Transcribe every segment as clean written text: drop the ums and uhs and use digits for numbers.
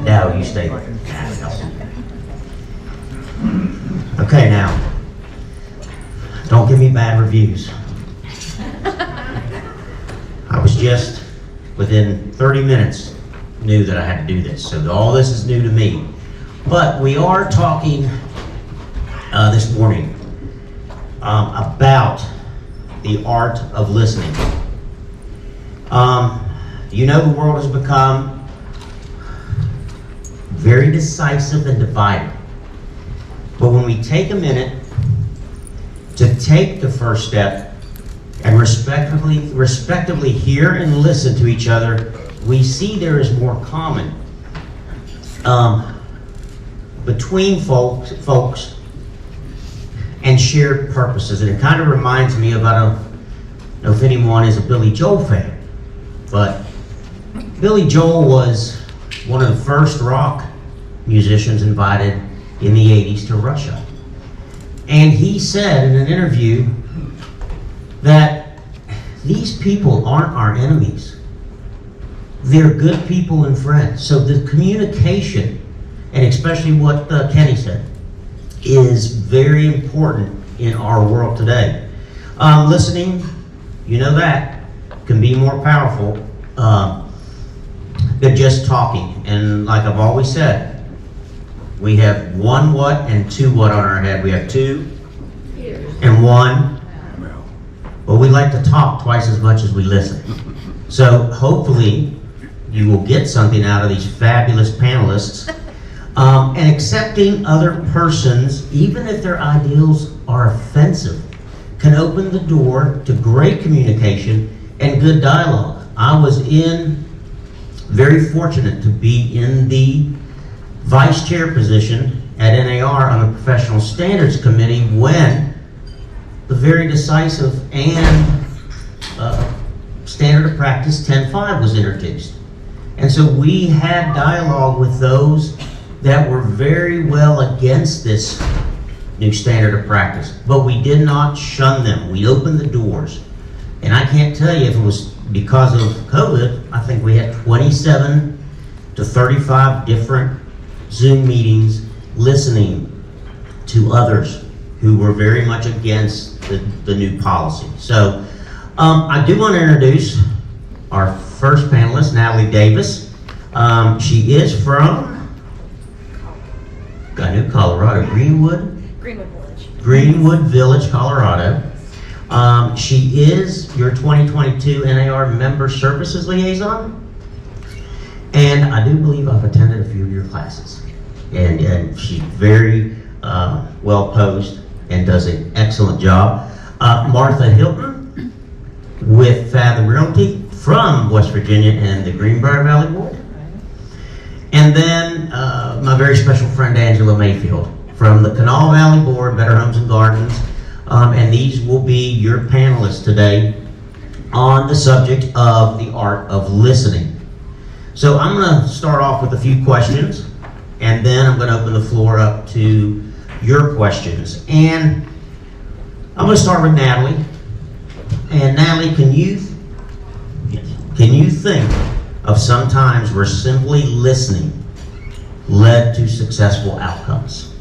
No, you stay there. Okay, now, don't give me bad reviews. I was just, within 30 minutes, knew that I had to do this. So all this is new to me. But we are talking this morning about the art of listening. You know, the world has become very decisive and divided. But when we take a minute to take the first step and respectively hear and listen to each other, we see there is more common between folks and shared purposes. And it kind of reminds me of, I don't know if anyone is a Billy Joel fan, but Billy Joel was one of the first rock musicians invited in the 80s to Russia. And he said in an interview that these people aren't our enemies. They're good people and friends. So the communication, and especially what Kenny said, is very important in our world today. Listening, you know that, can be more powerful than just talking. And like I've always said, we have one what and two what on our head. We have two and one. Well, we like to talk twice as much as we listen. So hopefully you will get something out of these fabulous panelists. And accepting other persons, even if their ideals are offensive, can open the door to great communication and good dialogue. I was very fortunate to be in the vice chair position at NAR on the Professional Standards Committee when the very decisive and standard of practice 10.5 was introduced. And so we had dialogue with those that were very well against this new standard of practice, but we did not shun them. We opened the doors. And I can't tell you if it was because of COVID, I think we had 27 to 35 different Zoom meetings listening to others who were very much against the new policy. So I do want to introduce our first panelist, Natalie Davis. She is from Colorado, Greenwood Village, Colorado. She is your 2022 NAR Member Services Liaison. And I do believe I've attended a few of your classes. And she's very well posed and does an excellent job. Martha Hilton with Fathom Realty from West Virginia and the Greenbrier Valley Board. And then my very special friend Angela Mayfield from the Kanawha Valley Board, Better Homes and Gardens. And these will be your panelists today on the subject of the art of listening. So I'm going to start off with a few questions, and then I'm going to open the floor up to your questions. And I'm going to start with Natalie. And Natalie, can you think of some times where simply listening led to successful outcomes?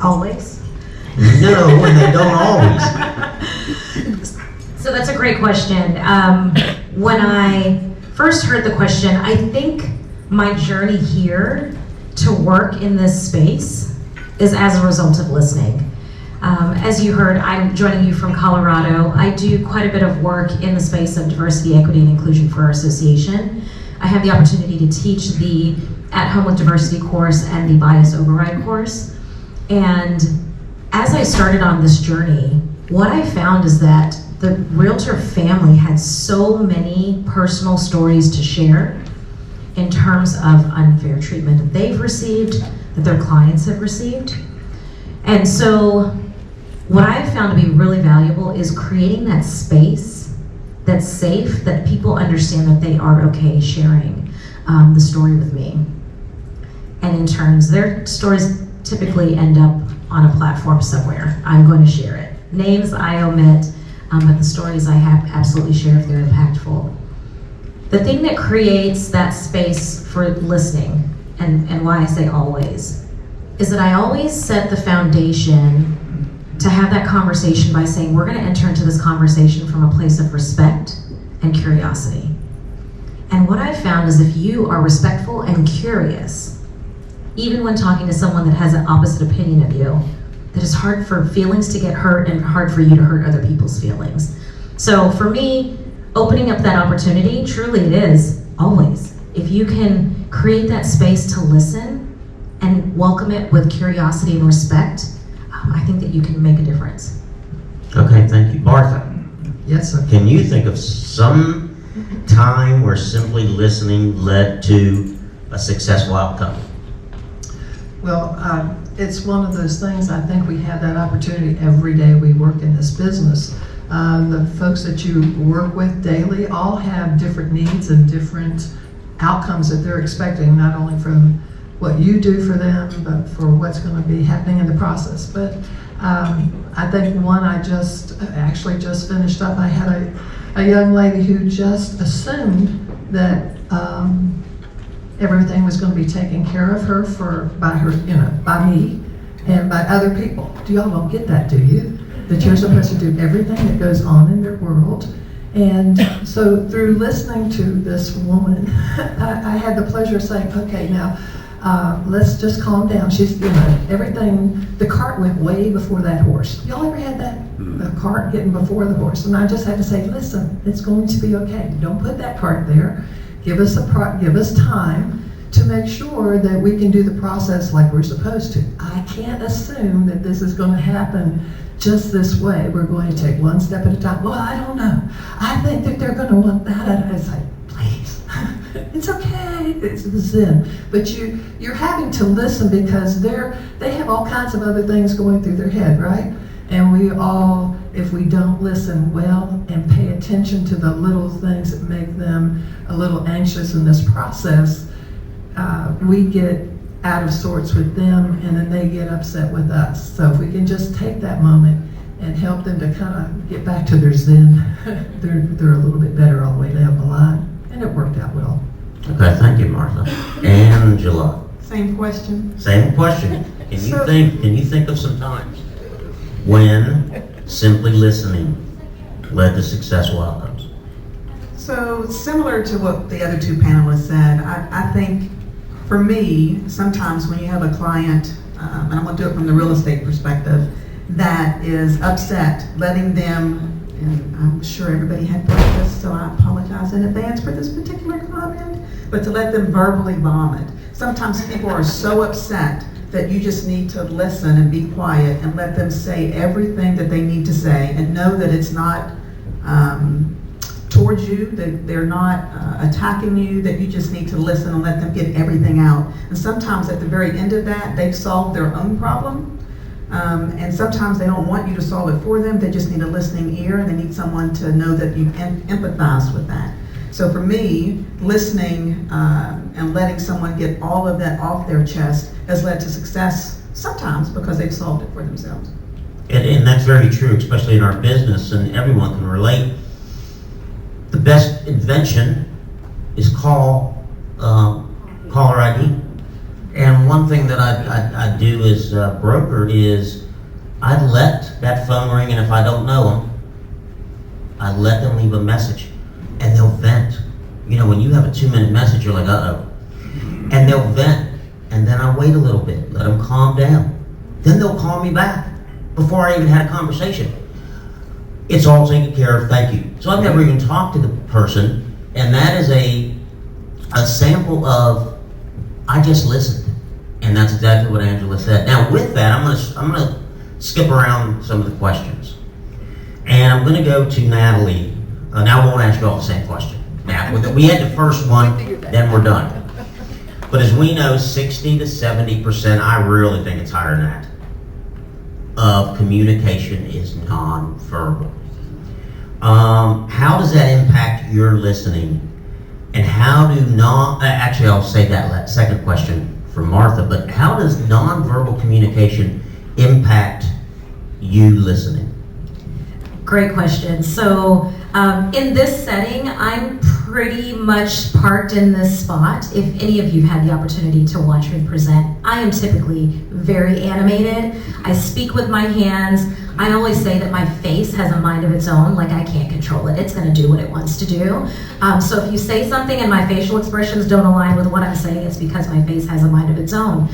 Always? No, and they don't always. So that's a great question. When I first heard the question, I think my journey here to work in this space is as a result of listening. As you heard, I'm joining you from Colorado. I do quite a bit of work in the space of diversity, equity, and inclusion for our association. I have the opportunity to teach the At Home with Diversity course and the Bias Override course. And as I started on this journey, what I found is that the realtor family had so many personal stories to share in terms of unfair treatment that they've received, that their clients have received. And so what I have found to be really valuable is creating that space that's safe, that people understand that they are okay sharing the story with me. And in turns, their stories typically end up on a platform somewhere. I'm going to share it. Names I omit, but the stories I have absolutely share if they're impactful. The thing that creates that space for listening, and why I say always, is that I always set the foundation to have that conversation by saying, we're gonna enter into this conversation from a place of respect and curiosity. And what I've found is if you are respectful and curious, even when talking to someone that has an opposite opinion of you, that it's hard for feelings to get hurt and hard for you to hurt other people's feelings. So for me, opening up that opportunity, truly it is, always. If you can create that space to listen and welcome it with curiosity and respect, I think that you can make a difference. Okay, thank you. Martha, Yes, sir. can you think of some time where simply listening led to a successful outcome? Well, it's one of those things, I think we have that opportunity every day we work in this business. The folks that you work with daily all have different needs and different outcomes that they're expecting, not only from what you do for them, but for what's going to be happening in the process. But I think one I just finished up, I had a young lady who just assumed that everything was going to be taken care of by me and by other people. Y'all don't get that, do you? That you're supposed to do everything that goes on in their world. And so through listening to this woman, I had the pleasure of saying, okay, now let's just calm down. She's, everything, the cart went way before that horse. Y'all ever had that? The cart getting before the horse. And I just had to say, listen, it's going to be okay. Don't put that cart there. Give us time to make sure that we can do the process like we're supposed to. I can't assume that this is going to happen just this way. We're going to take one step at a time. Well, I don't know. I think that they're going to want that. And it's like, please, it's okay. It's Zen. But you're having to listen because they have all kinds of other things going through their head, right? And we all, if we don't listen well and pay attention to the little things that make them a little anxious in this process, we get out of sorts with them and then they get upset with us. So if we can just take that moment and help them to kind of get back to their zen, they're a little bit better all the way down the line. And it worked out well. Okay, thank you, Martha. Angela. Same question. Same question. Can you think of some times when simply listening led to successful outcomes? So similar to what the other two panelists said, I think for me, sometimes when you have a client, and I'm going to do it from the real estate perspective, that is upset, letting them, and I'm sure everybody had breakfast, so I apologize in advance for this particular comment, but to let them verbally vomit. Sometimes people are so upset that you just need to listen and be quiet and let them say everything that they need to say and know that it's not towards you, that they're not attacking you, that you just need to listen and let them get everything out. And sometimes at the very end of that, they've solved their own problem. And sometimes they don't want you to solve it for them. They just need a listening ear and they need someone to know that you empathize with that. So for me, listening and letting someone get all of that off their chest has led to success sometimes because they've solved it for themselves. And that's very true, especially in our business, and everyone can relate. The best invention is caller ID. And one thing that I do as a broker is I let that phone ring, and if I don't know them, I let them leave a message, and they'll vent. When you have a 2-minute message, you're like, uh-oh. And they'll vent, and then I wait a little bit, let them calm down. Then they'll call me back before I even had a conversation. It's all taken care of, thank you. So I've never even talked to the person, and that is a sample of I just listened. And that's exactly what Angela said. Now with that, I'm gonna skip around some of the questions. And I'm gonna go to Natalie. Now I won't ask you all the same question. Now, we had the first one, then we're done. But as we know, 60 to 70%, I really think it's higher than that, of communication is nonverbal. How does that impact your listening? And how do actually I'll say that second question for Martha, but how does nonverbal communication impact you listening? Great question. So in this setting, I'm pretty much parked in this spot. If any of you had the opportunity to watch me present, I am typically very animated. I speak with my hands. I always say that my face has a mind of its own, like I can't control it. It's gonna do what it wants to do. So if you say something and my facial expressions don't align with what I'm saying, it's because my face has a mind of its own.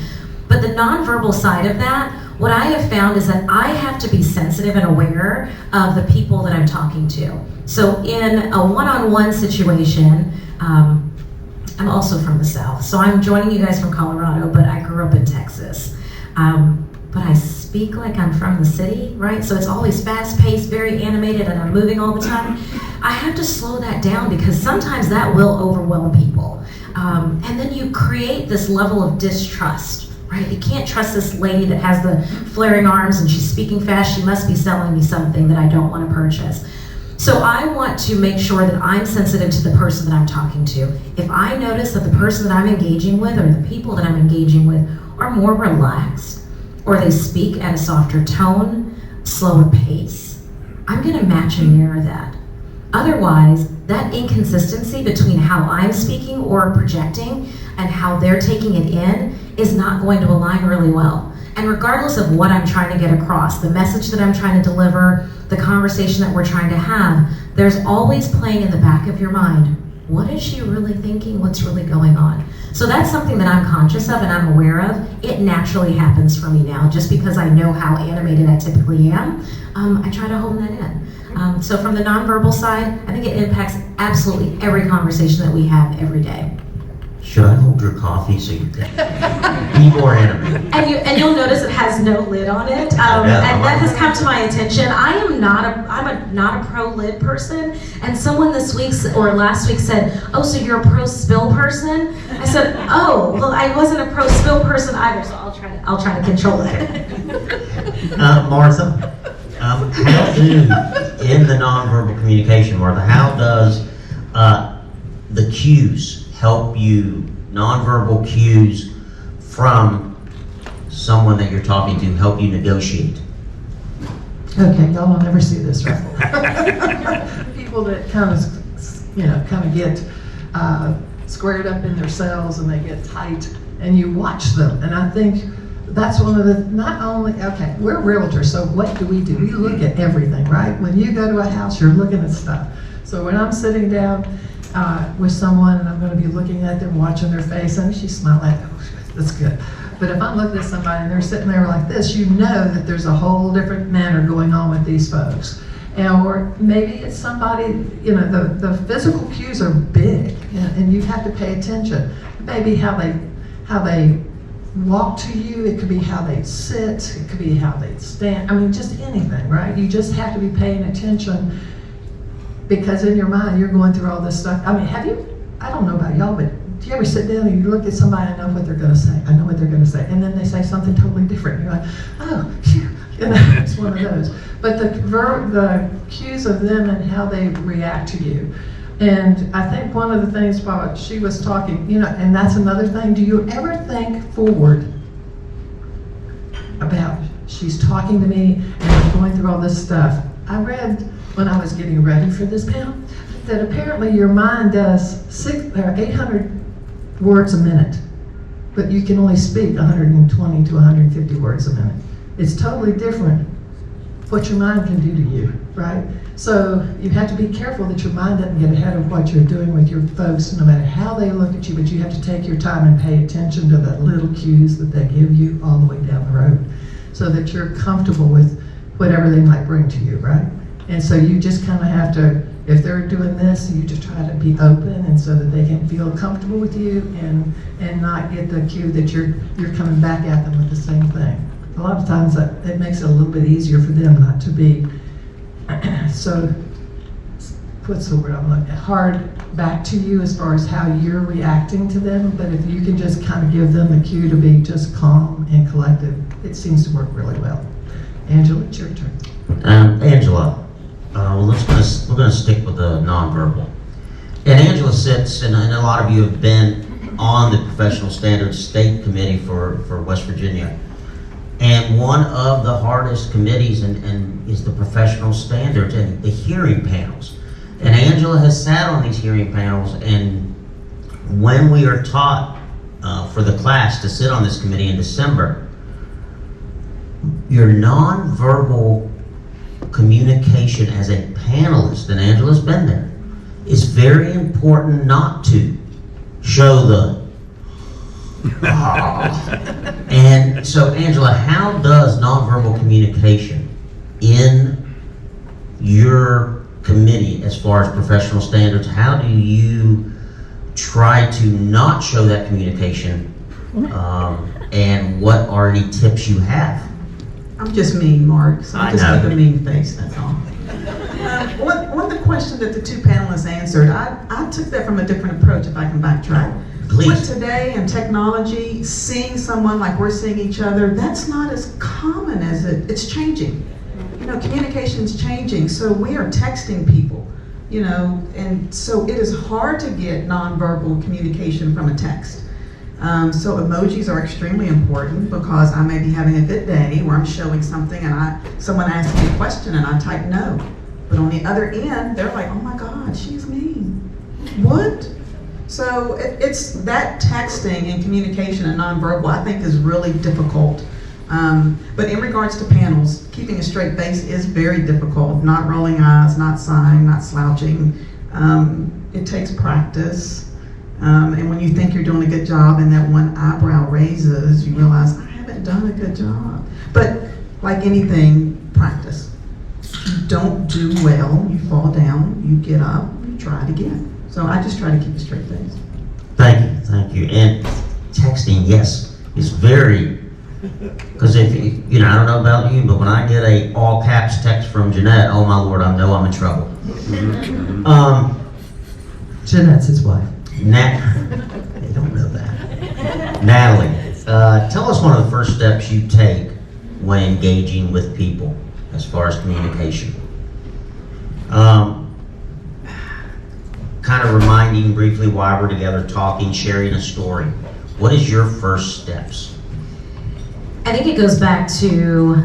But the nonverbal side of that, what I have found is that I have to be sensitive and aware of the people that I'm talking to. So in a one-on-one situation, I'm also from the South, so I'm joining you guys from Colorado, but I grew up in Texas. But I speak like I'm from the city, right? So it's always fast-paced, very animated, and I'm moving all the time. I have to slow that down because sometimes that will overwhelm people. And then you create this level of distrust, right? You can't trust this lady that has the flaring arms and she's speaking fast. She must be selling me something that I don't want to purchase. So I want to make sure that I'm sensitive to the person that I'm talking to. If I notice that the person that I'm engaging with or the people that I'm engaging with are more relaxed, or they speak at a softer tone, slower pace, I'm gonna match and mirror that. Otherwise, that inconsistency between how I'm speaking or projecting and how they're taking it in is not going to align really well. And regardless of what I'm trying to get across, the message that I'm trying to deliver, the conversation that we're trying to have, there's always playing in the back of your mind, what is she really thinking? What's really going on? So that's something that I'm conscious of and I'm aware of. It naturally happens for me now, just because I know how animated I typically am. I try to hone that in. So from the nonverbal side, I think it impacts absolutely every conversation that we have every day. Should I hold your coffee so you can be more animated? And you'll notice it has no lid on it, and that has come to my attention. I'm not a pro lid person, and someone this week or last week said, "Oh, so you're a pro spill person?" I said, "Oh, well, I wasn't a pro spill person either, so I'll try to control it." Martha, how do in the nonverbal communication, Martha, how does the cues help you, nonverbal cues from someone that you're talking to, help you negotiate? Okay, y'all don't ever see this, right? People that kind of get squared up in themselves and they get tight, and you watch them. And I think that's one of the, not only, okay, we're realtors, so what do? We look at everything, right? When you go to a house, you're looking at stuff. So when I'm sitting down with someone and I'm going to be looking at them, watching their face, and she's smiling, oh, that's good. But if I'm looking at somebody and they're sitting there like this, you know that there's a whole different manner going on with these folks. Or maybe it's somebody, the physical cues are big, and you have to pay attention. Maybe how they walk to you, it could be how they sit, it could be how they stand. I mean, just anything, right? You just have to be paying attention, because in your mind, you're going through all this stuff. I mean, I don't know about y'all, but do you ever sit down and you look at somebody and know what they're going to say? I know what they're going to say. And then they say something totally different. And you're like, oh, phew. It's one of those. But the cues of them and how they react to you. And I think one of the things while she was talking, and that's another thing, do you ever think forward about, she's talking to me and I'm going through all this stuff. I read when I was getting ready for this panel that apparently your mind does 800 words a minute, but you can only speak 120 to 150 words a minute. It's totally different what your mind can do to you, right? So you have to be careful that your mind doesn't get ahead of what you're doing with your folks, no matter how they look at you, but you have to take your time and pay attention to the little cues that they give you all the way down the road, so that you're comfortable with whatever they might bring to you, right? And so you just kind of have to, if they're doing this, you just try to be open, and so that they can feel comfortable with you and not get the cue that you're coming back at them with the same thing. A lot of times it makes it a little bit easier for them not to be so, what's the word I'm looking at, hard back to you as far as how you're reacting to them. But if you can just kind of give them the cue to be just calm and collected, it seems to work really well. Angela, it's your turn. Angela, we're going to stick with the nonverbal. And Angela sits, and a lot of you have been on the Professional Standards State Committee for West Virginia. And one of the hardest committees and is the professional standards and the hearing panels. And Angela has sat on these hearing panels, and when we are taught for the class to sit on this committee in December, your nonverbal communication as a panelist, and Angela's been there, is very important not to show the And so, Angela, how does nonverbal communication in your committee, as far as professional standards, how do you try to not show that communication? And what are any tips you have? I'm just mean, Mark, so I I just know. make a mean face, that's all. One of the questions that the two panelists answered, I took that from a different approach, if I can backtrack. Please. With today and technology, seeing someone like we're seeing each other, that's not as common as it's changing. You know, communication's changing, so we are texting people, you know, and so it is hard to get nonverbal communication from a text. So emojis are extremely important because I may be having a good day where I'm showing something and someone asks me a question and I type no. But on the other end, they're like, oh my God, she's mean. What? So it's that texting and communication and nonverbal, I think, is really difficult. But in regards to panels, keeping a straight face is very difficult. Not rolling eyes, not sighing, not slouching. It takes practice. And when you think you're doing a good job and that one eyebrow raises, you realize, I haven't done a good job. But like anything, practice. You don't do well, you fall down, you get up, you try it again. So I just try to keep a straight face. Thank you. And texting, yes, is very, because if you know, I don't know about you, but when I get a all caps text from Jeanette, oh my Lord, I know I'm in trouble. Jeanette's his wife. They don't know that. Natalie, tell us one of the first steps you take when engaging with people as far as communication. Kind of reminding briefly why we're together, talking, sharing a story. What is your first steps? I think it goes back to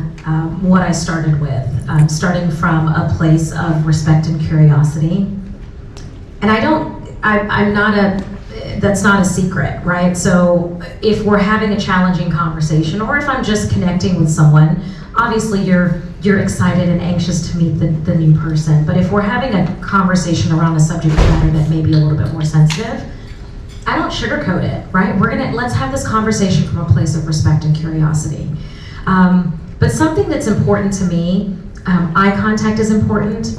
what I started with, starting from a place of respect and curiosity. And that's not a secret, right? So if we're having a challenging conversation, or if I'm just connecting with someone, obviously you're excited and anxious to meet the new person. But if we're having a conversation around a subject matter that may be a little bit more sensitive, I don't sugarcoat it, right? Let's have this conversation from a place of respect and curiosity. But something that's important to me, eye contact is important.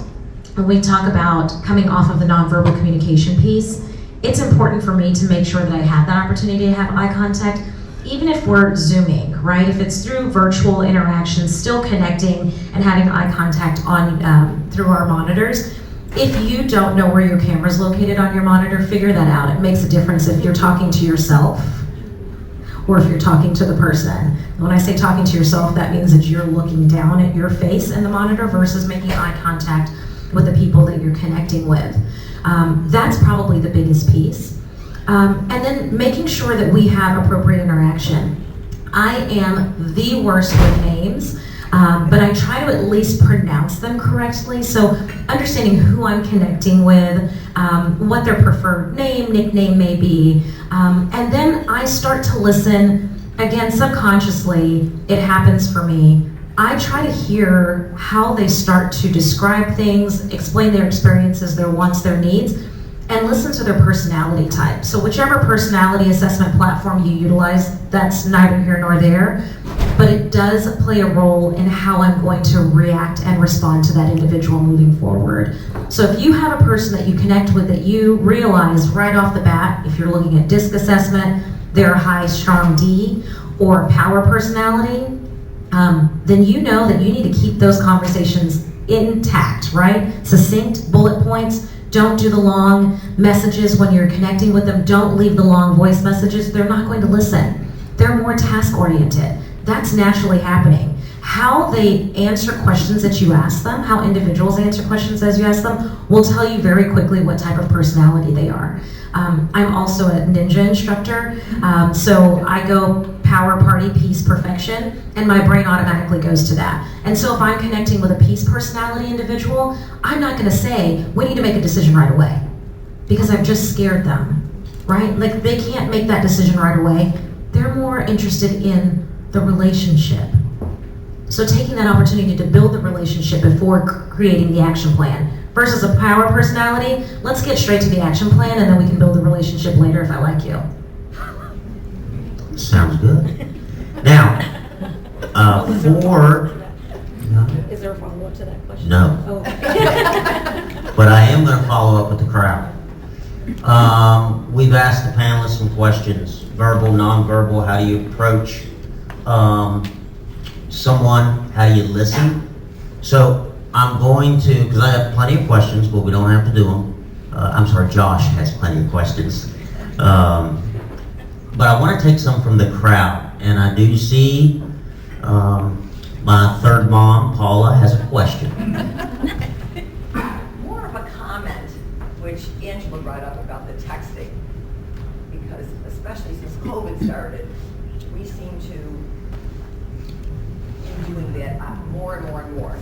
When we talk about coming off of the nonverbal communication piece, it's important for me to make sure that I have that opportunity to have eye contact, even if we're Zooming, right? If it's through virtual interactions, still connecting and having eye contact on through our monitors. If you don't know where your camera's located on your monitor, figure that out. It makes a difference if you're talking to yourself or if you're talking to the person. When I say talking to yourself, that means that you're looking down at your face in the monitor versus making eye contact with the people that you're connecting with. That's probably the biggest piece. And then making sure that we have appropriate interaction. I am the worst with names, but I try to at least pronounce them correctly. So understanding who I'm connecting with, what their preferred name, nickname may be. And then I start to listen, again, subconsciously, it happens for me. I try to hear how they start to describe things, explain their experiences, their wants, their needs, and listen to their personality type. So whichever personality assessment platform you utilize, that's neither here nor there, but it does play a role in how I'm going to react and respond to that individual moving forward. So if you have a person that you connect with that you realize right off the bat, if you're looking at DISC assessment, they're high, strong D, or power personality, then you know that you need to keep those conversations intact, right? Succinct, bullet points. Don't do the long messages when you're connecting with them. Don't leave the long voice messages. They're not going to listen. They're more task-oriented. That's naturally happening. How they answer questions that you ask them, how individuals answer questions as you ask them, will tell you very quickly what type of personality they are. I'm also a ninja instructor, so I go power, party, peace, perfection, and my brain automatically goes to that. And so if I'm connecting with a peace personality individual, I'm not gonna say, we need to make a decision right away, because I've just scared them, right? Like, they can't make that decision right away. They're more interested in the relationship. So taking that opportunity to build the relationship before creating the action plan. Versus a power personality, let's get straight to the action plan and then we can build the relationship later if I like you. Sounds good. Now, Is there a follow-up to that question? No. Oh, okay. But I am going to follow up with the crowd. We've asked the panelists some questions: verbal, nonverbal. How do you approach someone? How do you listen? So I'm going to, because I have plenty of questions, but we don't have to do them. I'm sorry, Josh has plenty of questions. But I want to take some from the crowd, and I do see my third mom, Paula, has a question. More of a comment, which Angela brought up about the texting, because especially since COVID started, we seem to be doing that more and more and more.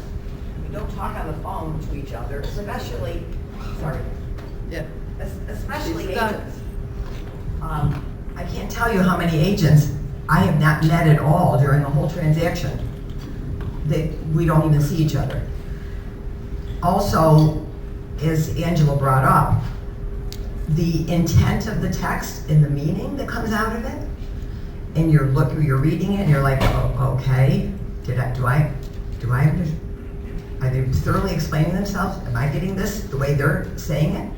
We don't talk on the phone to each other, especially, especially agents. I can't tell you how many agents I have not met at all during the whole transaction. That we don't even see each other. Also, as Angela brought up, the intent of the text and the meaning that comes out of it, and you're reading it and you're like, oh, okay, are they thoroughly explaining themselves? Am I getting this the way they're saying it?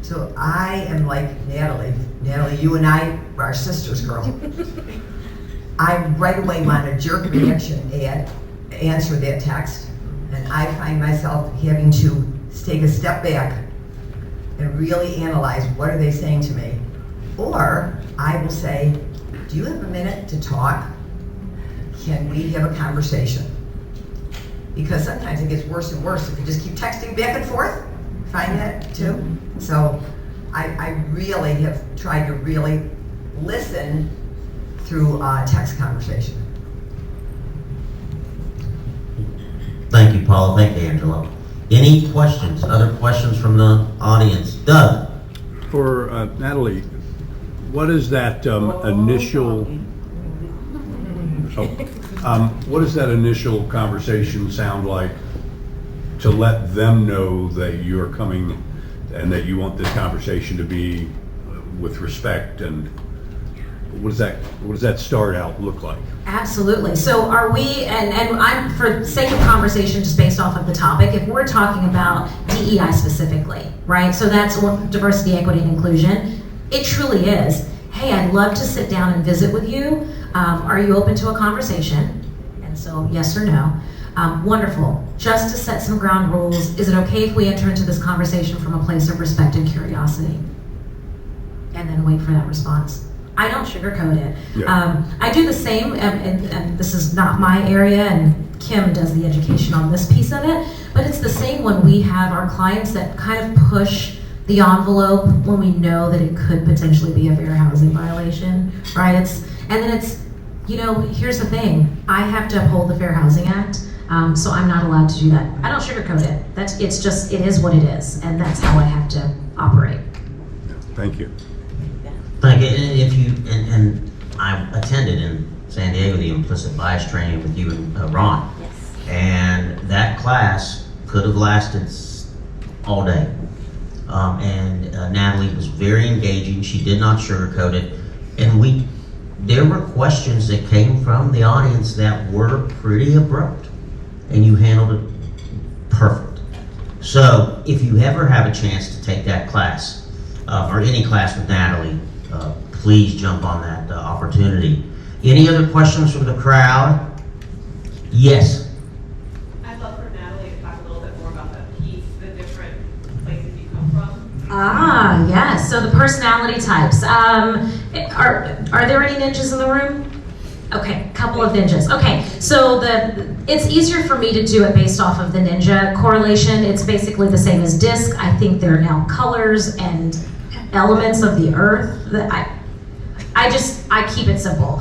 So I am like Natalie. Natalie, you and I are sisters, girl. I right away want a jerk reaction and answer that text, and I find myself having to take a step back and really analyze what are they saying to me. Or I will say, do you have a minute to talk? Can we have a conversation? Because sometimes it gets worse and worse if you just keep texting back and forth. Find that too? So I really have tried to really listen through text conversation. Thank you, Paula. Thank you, Angela. Any questions? Other questions from the audience? Doug? For Natalie, what is that initial? What does that initial conversation sound like to let them know that you're coming and that you want this conversation to be with respect, and what does that start out look like? Absolutely. So are we, and I'm, for sake of conversation, just based off of the topic, if we're talking about DEI specifically, right? So that's diversity, equity, and inclusion. It truly is, hey, I'd love to sit down and visit with you. Are you open to a conversation? And so yes or no. Wonderful. Just to set some ground rules, is it okay if we enter into this conversation from a place of respect and curiosity? And then wait for that response. I don't sugarcoat it. Yeah. I do the same, and this is not my area, and Kim does the education on this piece of it, but it's the same when we have our clients that kind of push the envelope when we know that it could potentially be a fair housing violation, right? And then it's, you know, here's the thing, I have to uphold the Fair Housing Act, so I'm not allowed to do that. I don't sugarcoat it. It is what it is, and that's how I have to operate. Thank you. Thank you. And I attended in San Diego the implicit bias training with you and Ron. Yes. And that class could have lasted all day. And Natalie was very engaging. She did not sugarcoat it. And there were questions that came from the audience that were pretty abrupt. And you handled it perfect. So if you ever have a chance to take that class, or any class with Natalie, please jump on that opportunity. Any other questions from the crowd? Yes. I'd love for Natalie to talk a little bit more about the piece, the different places you come from. Ah, yes. So the personality types. Are there any ninjas in the room? Okay, couple of ninjas. Okay, so it's easier for me to do it based off of the ninja correlation. It's basically the same as disc. I think they're now colors and elements of the earth. I keep it simple.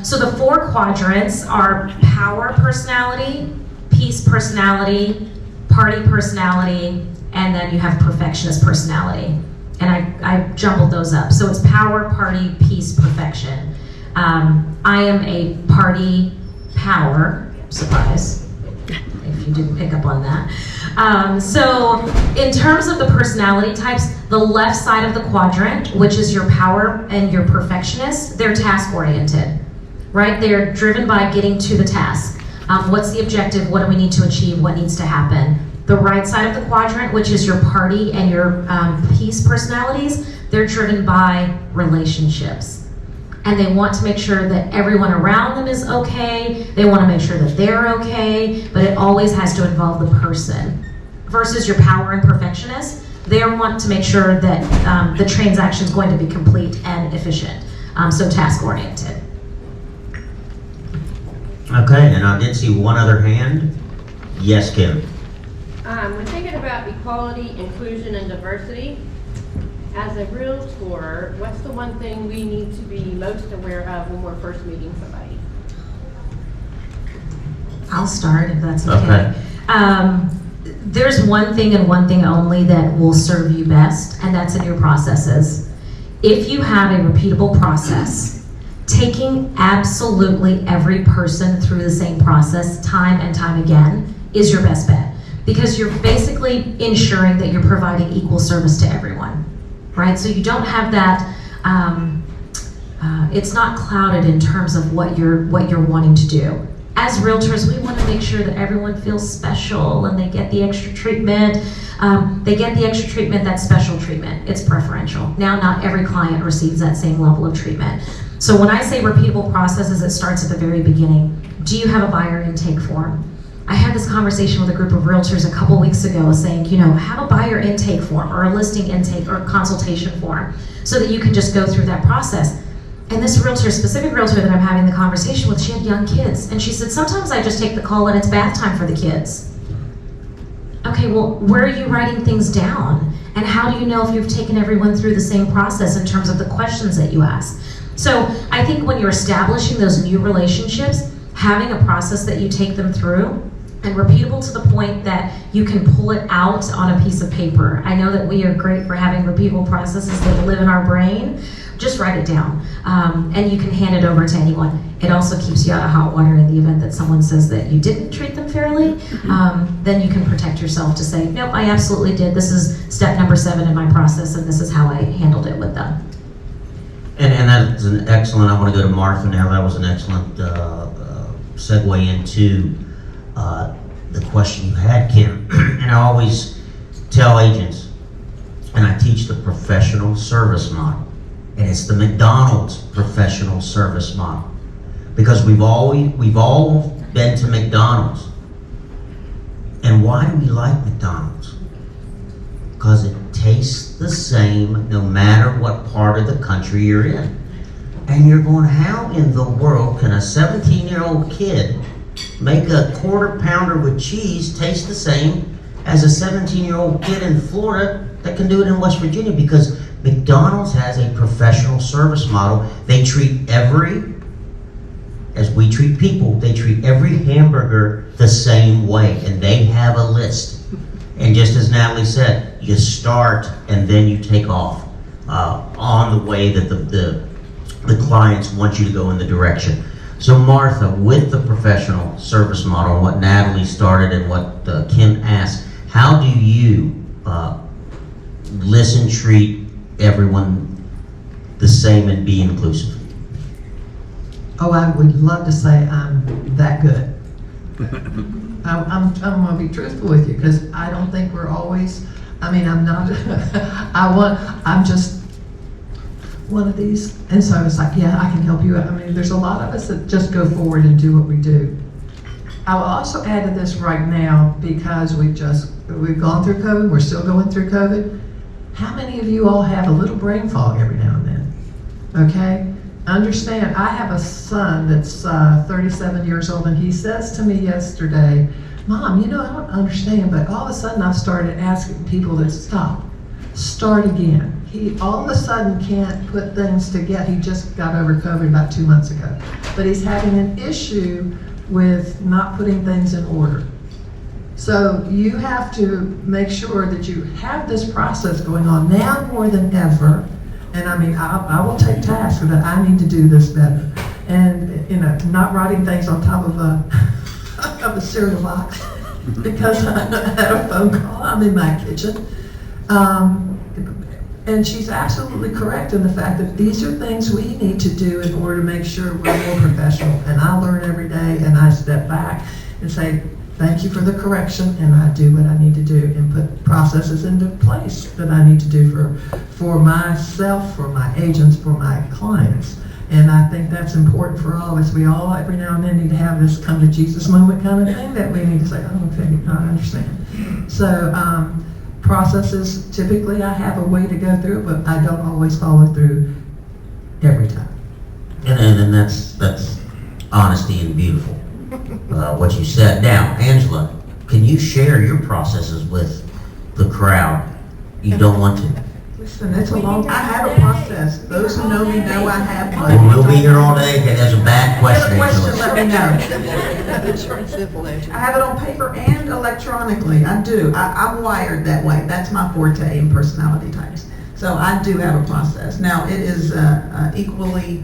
So the 4 quadrants are power personality, peace personality, party personality, and then you have perfectionist personality. And I jumbled those up. So it's power, party, peace, perfection. I am a party power, surprise, if you didn't pick up on that. So in terms of the personality types, the left side of the quadrant, which is your power and your perfectionist, they're task oriented, right? They're driven by getting to the task. What's the objective? What do we need to achieve? What needs to happen? The right side of the quadrant, which is your party and your peace personalities, they're driven by relationships. And they want to make sure that everyone around them is okay. They want to make sure that they're okay, but it always has to involve the person. Versus your power and perfectionist, they want to make sure that the transaction is going to be complete and efficient. So task oriented. Okay, and I did see one other hand. Yes, Kim. When thinking about equality, inclusion, and diversity, as a realtor, what's the one thing we need to be most aware of when we're first meeting somebody? I'll start if that's okay. There's one thing and one thing only that will serve you best, and that's in your processes. If you have a repeatable process, taking absolutely every person through the same process time and time again is your best bet. Because you're basically ensuring that you're providing equal service to everyone, right? So you don't have that, it's not clouded in terms of what you're wanting to do. As realtors, we want to make sure that everyone feels special and they get the extra treatment. That's special treatment. It's preferential. Now, not every client receives that same level of treatment. So when I say repeatable processes, it starts at the very beginning. Do you have a buyer intake form? I had this conversation with a group of realtors a couple weeks ago saying, have a buyer intake form or a listing intake or consultation form so that you can just go through that process. And this specific realtor that I'm having the conversation with, she had young kids. And she said, sometimes I just take the call and it's bath time for the kids. Okay, well, where are you writing things down? And how do you know if you've taken everyone through the same process in terms of the questions that you ask? So I think when you're establishing those new relationships, having a process that you take them through and repeatable to the point that you can pull it out on a piece of paper. I know that we are great for having repeatable processes that live in our brain. Just write it down, and you can hand it over to anyone. It also keeps you out of hot water in the event that someone says that you didn't treat them fairly. Then you can protect yourself to say, nope, I absolutely did. This is step number 7 in my process, and this is how I handled it with them. And that's an excellent, I want to go to Martha now. That was an excellent segue into the question you had, Kim. And I always tell agents, and I teach the professional service model. And it's the McDonald's professional service model. Because we've all been to McDonald's. And why do we like McDonald's? Because it tastes the same no matter what part of the country you're in. And you're going, how in the world can a 17-year-old kid make a quarter pounder with cheese taste the same as a 17-year-old kid in Florida that can do it in West Virginia? Because McDonald's has a professional service model. They treat as we treat people, they treat every hamburger the same way, and they have a list. And just as Natalie said, you start and then you take off on the way that the clients want you to go in the direction. So Martha, with the professional service model, what Natalie started and what Kim asked, how do you listen, treat everyone the same and be inclusive? Oh, I would love to say I'm that good. I'm going to be truthful with you because I don't think we're always, I'm not, I'm just one of these. And so it's like, yeah, I can help you. There's a lot of us that just go forward and do what we do. I will also add to this right now because we've gone through COVID, we're still going through COVID. How many of you all have a little brain fog every now and then? Okay? Understand, I have a son that's 37 years old, and he says to me yesterday, Mom, I don't understand, but all of a sudden I've started asking people to start again. he all of a sudden can't put things together. He just got over COVID about 2 months ago. But he's having an issue with not putting things in order. So you have to make sure that you have this process going on now more than ever. And I mean, I will take task that I need to do this better. And, you know, not writing things on top of a cereal box because I had a phone call. I'm in my kitchen. And she's absolutely correct in the fact that these are things we need to do in order to make sure we're more professional. And I learn every day, and I step back and say, thank you for the correction, and I do what I need to do and put processes into place that I need to do for myself, for my agents, for my clients. And I think that's important for all of us. We all, every now and then, need to have this come to Jesus moment kind of thing that we need to say, oh, okay, I understand. So, processes, typically I have a way to go through it, but I don't always follow through every time. And that's honesty and beautiful, what you said. Now, Angela, can you share your processes with the crowd? You don't want to? Listen, it's a long, I have a process. Those who know me know I have one. We'll be here all day. Okay, that's a bad question, Question, Angela. let me know. I have it on paper and electronically. I do. I'm wired that way. That's my forte in personality types. So I do have a process. Now, it is equally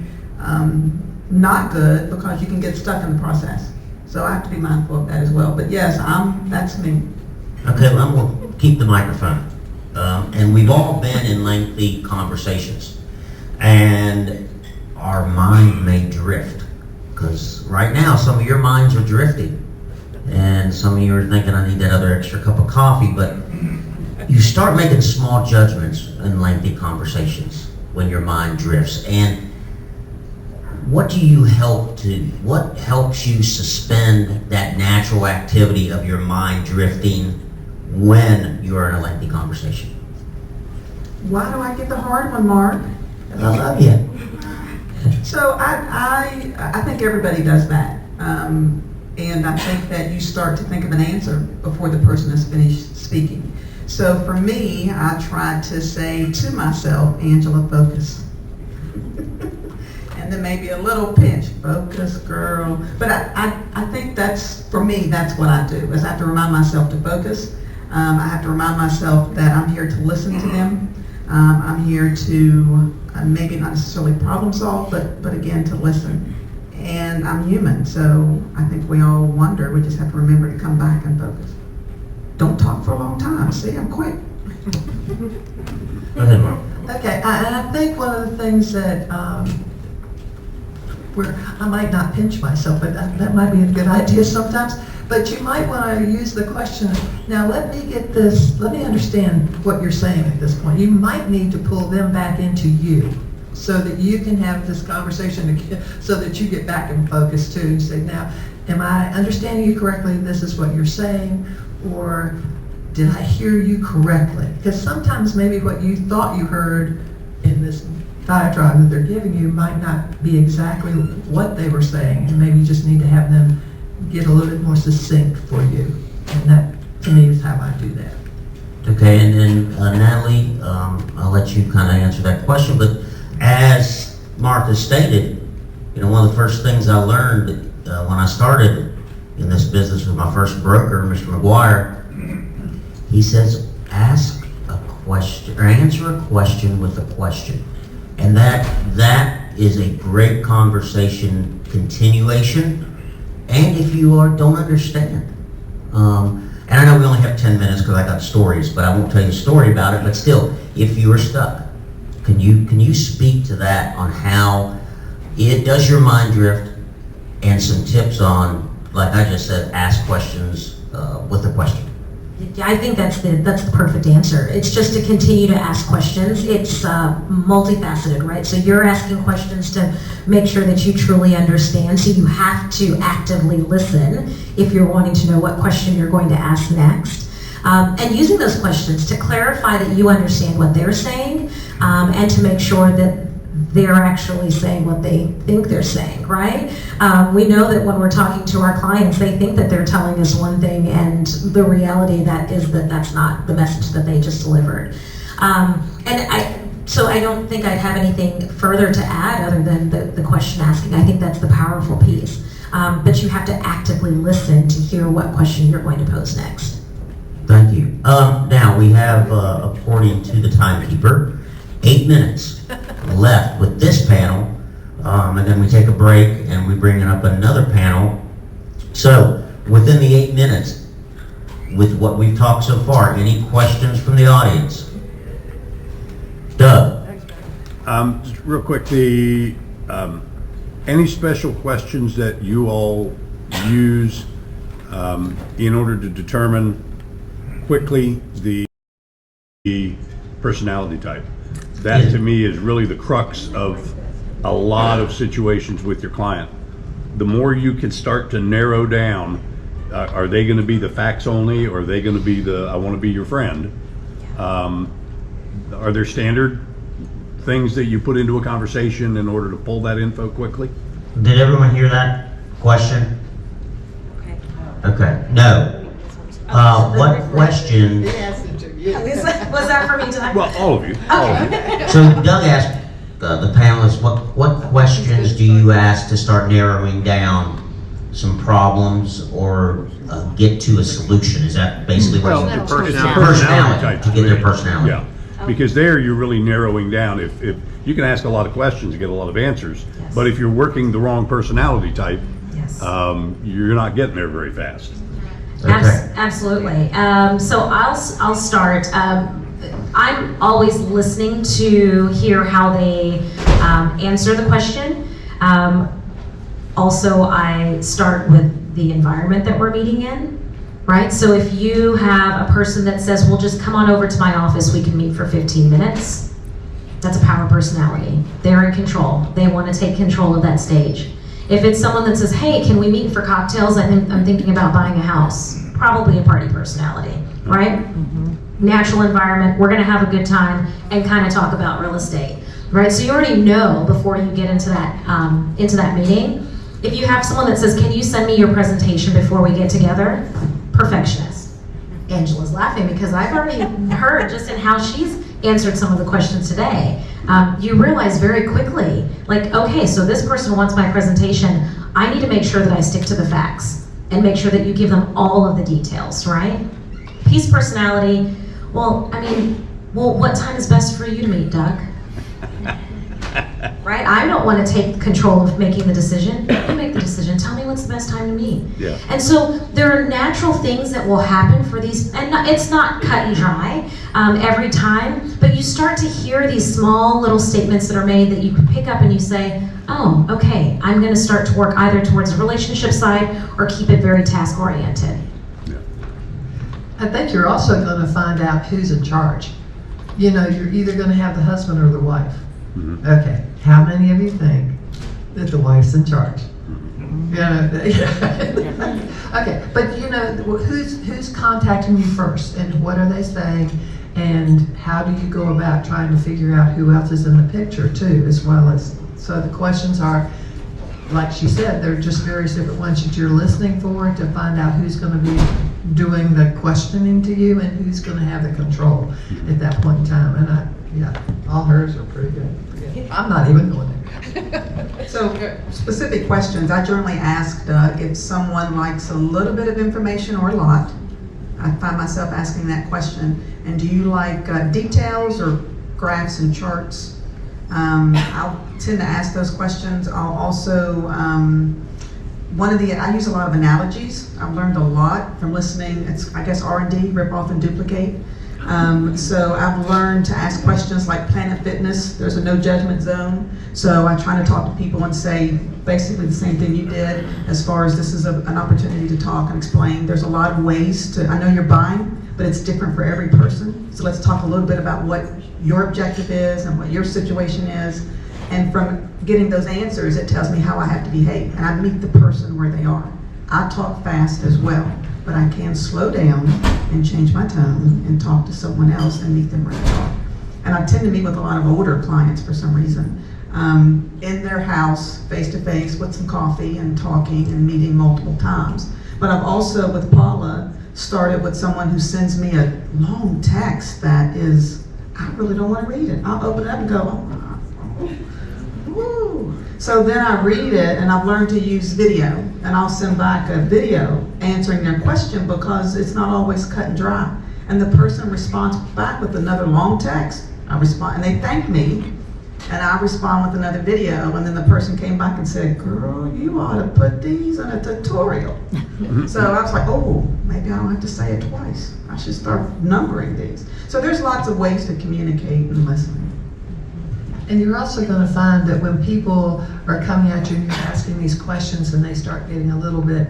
not good because you can get stuck in the process. So I have to be mindful of that as well. But yes, that's me. Okay, well, I'm going to keep the microphone. And we've all been in lengthy conversations. And our mind may drift. Because right now, some of your minds are drifting. And some of you are thinking, I need that other extra cup of coffee. But you start making small judgments in lengthy conversations when your mind drifts. And what helps you suspend that natural activity of your mind drifting when you're in a lengthy conversation? Why do I get the hard one, Mark? I love you. So I think everybody does that. And I think that you start to think of an answer before the person has finished speaking. So for me, I try to say to myself, Angela, focus. And then maybe a little pinch, focus, girl. But I think that's, for me, that's what I do, is I have to remind myself to focus. I have to remind myself that I'm here to listen to them. I'm here to maybe not necessarily problem solve, but again, to listen. And I'm human, so I think we all wonder. We just have to remember to come back and focus. Don't talk for a long time. See, I'm quick. Go ahead, Mark. Okay, and I think one of the things that, where I might not pinch myself, but that might be a good idea sometimes, but you might want to use the question, now let me understand what you're saying at this point. You might need to pull them back into you so that you can have this conversation again, so that you get back in focus too. You say, now, am I understanding you correctly? This is what you're saying, or did I hear you correctly? Because sometimes maybe what you thought you heard in this diatribe that they're giving you might not be exactly what they were saying, and maybe you just need to have them get a little bit more succinct for you. And that, to me, is how I do that. Okay, and then Natalie, I'll let you kind of answer that question, but as Martha stated, one of the first things I learned when I started in this business with my first broker, Mr. McGuire, he says, ask a question, or answer a question with a question. And that is a great conversation continuation. And if you don't understand, and I know we only have 10 minutes because I got stories, but I won't tell you a story about it, but still, if you are stuck, can you speak to that on how it does your mind drift, and some tips on, like I just said, ask questions with a question? I think that's the perfect answer. It's just to continue to ask questions. It's multifaceted, right? So you're asking questions to make sure that you truly understand. So you have to actively listen if you're wanting to know what question you're going to ask next. And using those questions to clarify that you understand what they're saying, and to make sure that they're actually saying what they think they're saying, right? We know that when we're talking to our clients, they think that they're telling us one thing, and the reality that's not the message that they just delivered. And So I don't think I'd have anything further to add other than the question asking. I think that's the powerful piece. But you have to actively listen to hear what question you're going to pose next. Thank you. Now we have, according to the timekeeper, 8 minutes left with this panel, and then we take a break and we bring up another panel. So within the 8 minutes, with what we've talked so far, any questions from the audience? Doug? Just real quick, any special questions that you all use in order to determine quickly the personality type? That to me is really the crux of a lot of situations with your client. The more you can start to narrow down, are they going to be the facts only, or are they going to be the I want to be your friend? Are there standard things that you put into a conversation in order to pull that info quickly? Did everyone hear that question? Okay. No. What questions? Was that for me tonight? Well, all of you. All of you. So Doug asked the panelists, what questions do you ask to start narrowing down some problems or get to a solution? Is that basically what Well, you the personality type to get their personality? Yeah, because there you're really narrowing down. If you can ask a lot of questions and get a lot of answers, Yes. but if you're working the wrong personality type, Yes. you're not getting there very fast. Okay. Absolutely. So I'll start. I'm always listening to hear how they answer the question. Also, I start with the environment that we're meeting in, right? So if you have a person that says, well, just come on over to my office, we can meet for 15 minutes, that's a power personality. They're in control. They want to take control of that stage. If it's someone that says, hey, can we meet for cocktails? I'm thinking about buying a house. Probably a party personality, right? Natural environment, we're gonna have a good time and kind of talk about real estate, right? So you already know before you get into that meeting. If you have someone that says, can you send me your presentation before we get together? Perfectionist. Angela's laughing because I've already heard just in how she's answered some of the questions today. You realize very quickly, like, okay, so this person wants my presentation. I need to make sure that I stick to the facts and make sure that you give them all of the details, right? Peace personality, well, what time is best for you to meet, Doug? Right? I don't want to take control of making the decision. You make the decision. Tell me what's the best time to meet. Yeah. And so there are natural things that will happen for these, and it's not cut and dry every time, but you start to hear these small little statements that are made that you can pick up and you say, oh, okay, I'm going to start to work either towards the relationship side or keep it very task oriented. I think you're also going to find out who's in charge. You know, you're either going to have the husband or the wife. Mhm. Okay, how many of you think that the wife's in charge? You know, okay, but you know, who's contacting you first, and what are they saying, and how do you go about trying to figure out who else is in the picture too, as well as, so the questions are, like she said, they're just various different ones that you're listening for to find out who's going to be doing the questioning to you and who's going to have the control at that point in time. And all hers are pretty good. I'm not even going there. So, specific questions, I generally ask Doug if someone likes a little bit of information or a lot. I find myself asking that question. And do you like details or graphs and charts? I'll tend to ask those questions. I'll also, I use a lot of analogies. I've learned a lot from listening. It's, I guess, R&D, rip off and duplicate. So I've learned to ask questions like Planet Fitness. There's a no judgment zone. So I try to talk to people and say basically the same thing you did as far as this is an opportunity to talk and explain. There's a lot of ways to, I know you're buying, but it's different for every person. So let's talk a little bit about what your objective is and what your situation is. And from getting those answers, it tells me how I have to behave. And I meet the person where they are. I talk fast as well, but I can slow down and change my tone and talk to someone else and meet them where they are. And I tend to meet with a lot of older clients for some reason, in their house, face to face with some coffee and talking and meeting multiple times. But I've also, with Paula, started with someone who sends me a long text that is I really don't want to read it. I'll open it up and go, woo. So then I read it, and I've learned to use video, and I'll send back a video answering their question because it's not always cut and dry. And the person responds back with another long text. I respond, and they thank me, and I respond with another video, and then the person came back and said, girl, you ought to put these in a tutorial. So I was like, oh, maybe I don't have to say it twice. I should start numbering these. So there's lots of ways to communicate and listen. And you're also going to find that when people are coming at you and you're asking these questions and they start getting a little bit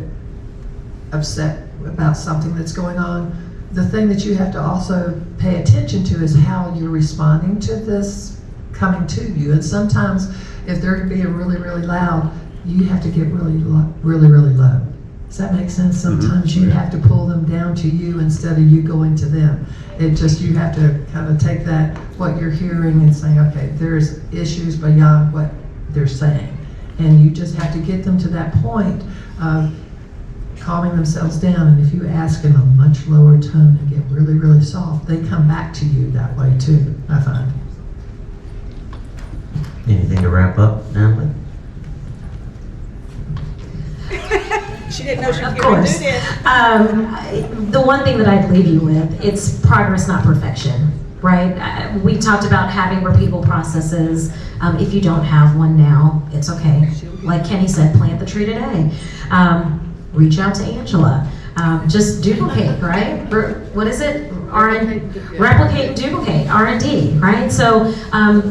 upset about something that's going on, the thing that you have to also pay attention to is how you're responding to this coming to you. And sometimes if they're being really, really loud, you have to get really, really, really low. Does that make sense? Sometimes you have to pull them down to you instead of you going to them. It just, you have to kind of take that, what you're hearing, and say, okay, there's issues beyond what they're saying. And you just have to get them to that point of calming themselves down. And if you ask in a much lower tone and get really, really soft, they come back to you that way too, I find. Anything to wrap up, Natalie? She didn't know she was Of going to course. do this. The one thing that I'd leave you with, it's progress, not perfection, right? We talked about having repeatable processes. If you don't have one now, it's okay. Like Kenny said, plant the tree today. Reach out to Angela. Just duplicate, right? What is it? Replicate and duplicate, R&D, right? So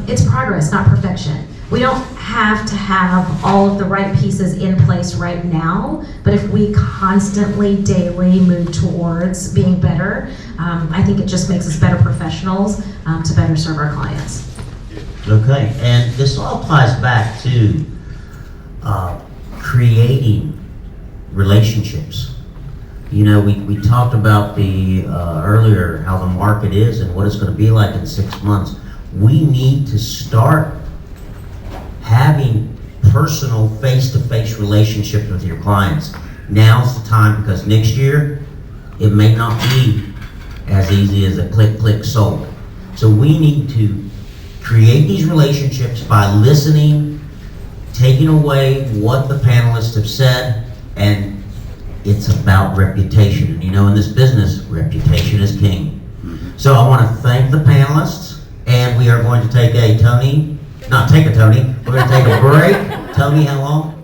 it's progress, not perfection. We don't have to have all of the right pieces in place right now, but if we constantly, daily move towards being better, I think it just makes us better professionals to better serve our clients. Okay, and this all ties back to creating relationships. You know, we talked about the earlier how the market is and what it's going to be like in 6 months. We need to start having personal face-to-face relationships with your clients. Now's the time, because next year it may not be as easy as a click sold. So we need to create these relationships by listening, taking away what the panelists have said, and it's about reputation. And you know, in this business, reputation is king. So I want to thank the panelists, and we are going to take a Tony. We're going to take a break. Tony, how long?